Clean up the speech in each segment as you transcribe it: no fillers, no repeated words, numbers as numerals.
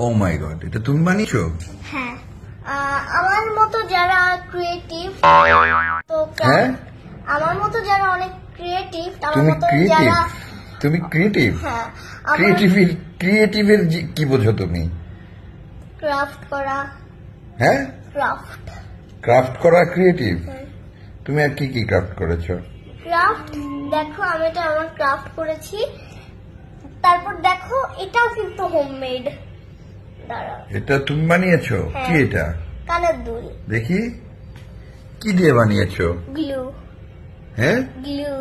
ও মাই god, এটা তুমি বানিয়েছো? হ্যাঁ, আমার মতো যারা ক্রিয়েটিভ তো হ্যাঁ, আমার মতো যারা অনেক ক্রিয়েটিভ, আমার তুমি মতো ক্রিয়েটিভ? যারা তুমি ক্রিয়েটিভ? হ্যাঁ, ক্রিয়েটিভের কি বোঝো তুমি? ক্রাফট করা। হ্যাঁ, ক্রাফট করা ক্রিয়েটিভ? তুমি আর কি কি ক্রাফট করেছো? ক্রাফট দেখো, আমি এটা আমার ক্রাফট করেছি। তারপর দেখো, এটাও কিন্তু হোমমেড। দাঁড়াও, এটা তুমি বানিয়েছো? হ্যাঁ। কি এটা? কানের দুল। দেখি, কি দিয়ে বানিয়েছো? গ্লু। হ্যাঁ, গ্লু।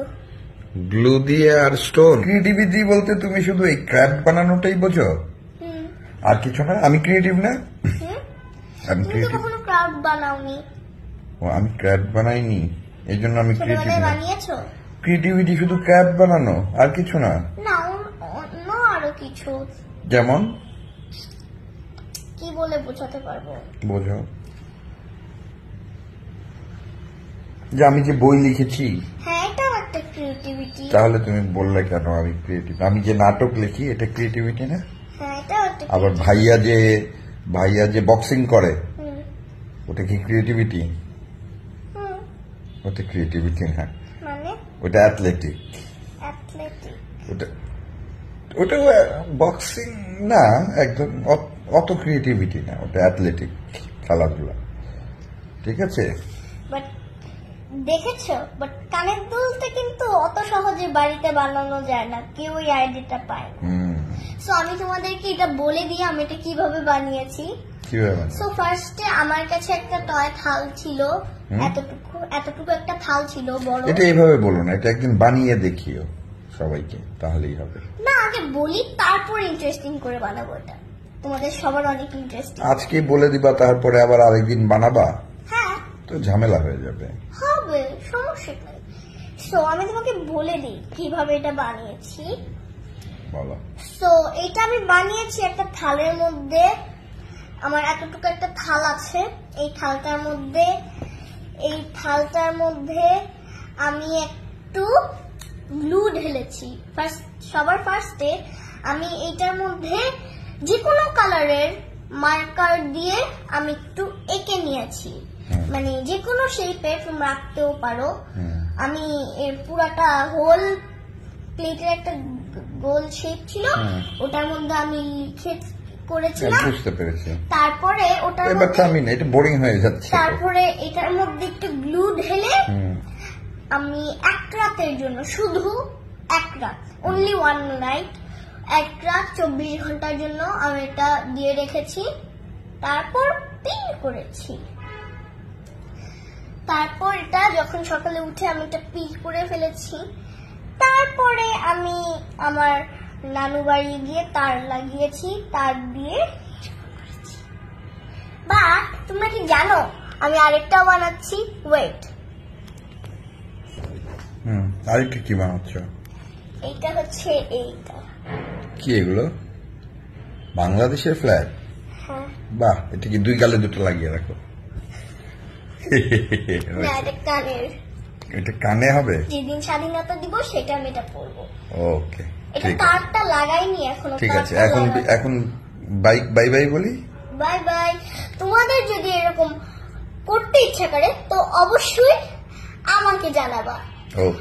গ্লু দিয়ে আর স্টোন। ক্রিয়েটিভিটি বলতে তুমি শুধু এই ক্রাফট বানানোটাই বোঝো, আর কিছু না? আমি ক্রিয়েটিভ না? আমি তুমি তো ক্রিয়েটিভ? কখনো ক্রাফট বানাওনি। ও, আমি ক্রাফট বানাইনি, এই জন্য আমি ক্রিয়েটিভ ছোটবেলায় না। বানিয়েছো? ক্রিয়েটিভিটি শুধু ক্রাফট বানানো, আর কিছু না? না, অন্য আরো কিছু। যেমন? কি বলে বোঝাতে পারবো? বোঝো। যে আমি যে বই লিখেছি, হ্যাঁ, এটাও একটা ক্রিয়েটিভিটি। তাহলে তুমি বললে কেন আমি ক্রিয়েটিভ? আমি যে নাটক লিখি, এটা ক্রিয়েটিভিটি না? হ্যাঁ, এটাও একটা আবার ভাইয়া যে বক্সিং করে, ওটা কি ক্রিয়েটিভিটি? ওটা ক্রিয়েটিভিটি না, মানে ওটা অ্যাথলেটিক। ওটা ওটা বক্সিং না, একদম অত ক্রিয়েটিভিটি না, ওটা অ্যাথলেটিক খেলাধুলা। ঠিক আছে? বাট দেখেছো, বাট কানের দুলটা কিন্তু অত সহজে বাড়িতে বানানো যায় না, কেউ ওই আইডিয়াটা পায় না। সো আমি তোমাদেরকে এটা বলে দিই আমি এটা কিভাবে বানিয়েছি। কিভাবে? সো ফার্স্টে আমার কাছে একটা টয় থাল ছিল, এতটুকু একটা থাল ছিল বড়। এটা এইভাবে বলো না, এটা একদিন বানিয়ে দেখিও সবাইকে, তাহলেই হবে। না, আগে বলি, তারপর ইন্টারেস্টিং করে বানাবো। এটা তোমাদের সবার অনেক ইন্টারেস্টিং। আজকে বলে দিবা, তারপরে আবার আরেকদিন বানাবা, হ্যাঁ তো ঝামেলা হয়ে যাবে। হবে, সমস্যা নেই। সো আমি তোমাকে বলে দিই কিভাবে এটা বানিয়েছি। বলো। সো এটা আমি বানিয়েছি একটা থালের মধ্যে। আমার এতটুকু একটা থাল আছে, এই থালটার মধ্যে আমি একটু গ্লু ঢেলেছি। সবার ফার্স্টে আমি এইটার মধ্যে যে কোনো কালারের মার্কার দিয়ে আমি একটু এঁকে নিয়েছি, মানে যে কোনো শেপে তুমি রাখতেও পারো। আমি এর পুরাটা হোল প্লেটের একটা গোল শেপ ছিল, ওটার মধ্যে আমি লিখে করেছিলাম। বুঝতে পেরেছি। তারপরে ওটার মধ্যে আমি না, এটা বোরিং হয়ে যাচ্ছে। তারপরে এটার মধ্যে একটু গ্লু ঢেলে আমি এক রাতের জন্য, শুধু এক রাত, অনলি ওয়ান নাইট, এক রাত 24 ঘন্টার জন্য আমি এটা দিয়ে রেখেছি। তারপর পিন করেছি। তারপর এটা যখন সকালে উঠে আমি এটা পিল করে ফেলেছি। তারপরে আমি আমার নানু বাড়ি গিয়ে তার লাগিয়েছি, তার দিয়ে। বা তোমরা কি জানো আমি আরেকটাও বানাচ্ছি? ওয়েট, আরেকটা কি বানাচ্ছ? এইটা হচ্ছে এইটা। কি এগুলো? বাংলাদেশের ফ্ল্যাগ? হ্যাঁ। বাহ, এটা কি দুই গালে দুটো লাগিয়ে রাখো? না, এটা কানের। এটা কানে হবে? যেদিন স্বাধীনতা দিবস সেটা আমি এটা পরবো। ওকে, এটা তারটা লাগাইনি এখনো। ঠিক আছে, এখন বাই বাই বলি। Bye bye. তোমাদের যদি এরকম করতে ইচ্ছা করে তো অবশ্যই আমাকে জানাবা। ওকে।